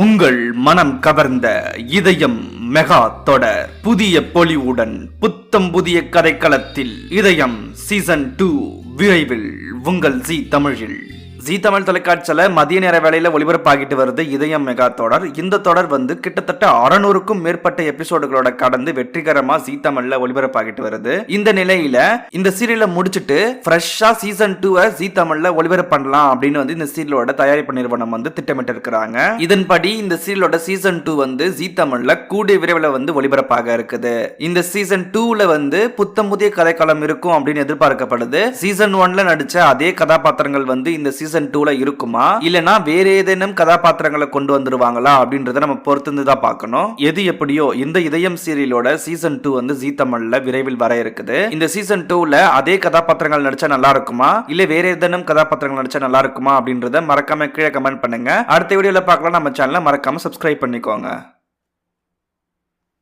உங்கள் மனம் கவர்ந்த இதயம் மெகா தொடர் புதிய பொலிவுடன் புத்தம் புதிய கதைக்களத்தில் இதயம் சீசன் 2 விரைவில் உங்கள் ஜீ தமிழில். ஜீ தமிழ் தொலைக்காட்சியில மதிய நேர வேளையில ஒளிபரப்பாகிட்டு வருது இதயம் மெகா தொடர். இந்த தொடர் கிட்டத்தட்ட 600க்கும் மேற்பட்ட எபிசோடுகளோட கடந்து வெற்றிகரமா ஜீ தமிழ்ல ஒளிபரப்பாகிட்டு வருது. இந்த நிலையில இந்த சீரியலை முடிச்சுட்டு ஃப்ரெஷ்ஷா சீசன் 2 ஜீ தமிழ்ல ஒளிபரப்பு பண்ணலாம் அப்படின்னு இந்த சீரியலோட தயாரிப்பு நிறுவனம் திட்டமிட்டு இருக்கிறாங்க. இதன்படி இந்த சீரியலோட சீசன் 2 ஜீ தமிழ்ல கூடிய விரைவில் ஒளிபரப்பாக இருக்குது. இந்த சீசன் 2ல புத்தம் புதிய கதைக்களம் இருக்கும் அப்படின்னு எதிர்பார்க்கப்படுது. சீசன் 1ல நடிச்ச அதே கதாபாத்திரங்கள் இந்த சீசன் 2ல இருக்குமா இல்லனா வேற ஏதேனும் கதாபாத்திரங்களை கொண்டு வந்துருவாங்களா அப்படின்றத நம்ம பொறுத்து தான் பார்க்கணும். எது எப்படியோ இந்த இதயம் சீரியலோட சீசன் 2 ஜீ தமிழ்ல விரைவில் வர இருக்குது. இந்த சீசன் 2ல அதே கதாபாத்திரங்கள் நடிச்சா நல்லா இருக்குமா இல்ல வேற ஏதேனும் கதாபாத்திரங்கள் நடிச்சா நல்லா இருக்குமா அப்படின்றத மறக்காம கீழே கமெண்ட் பண்ணுங்க. அடுத்த வீடியோல பார்க்கலாம். நம்ம சேனலை மறக்காம சப்ஸ்கிரைப் பண்ணிக்கோங்க.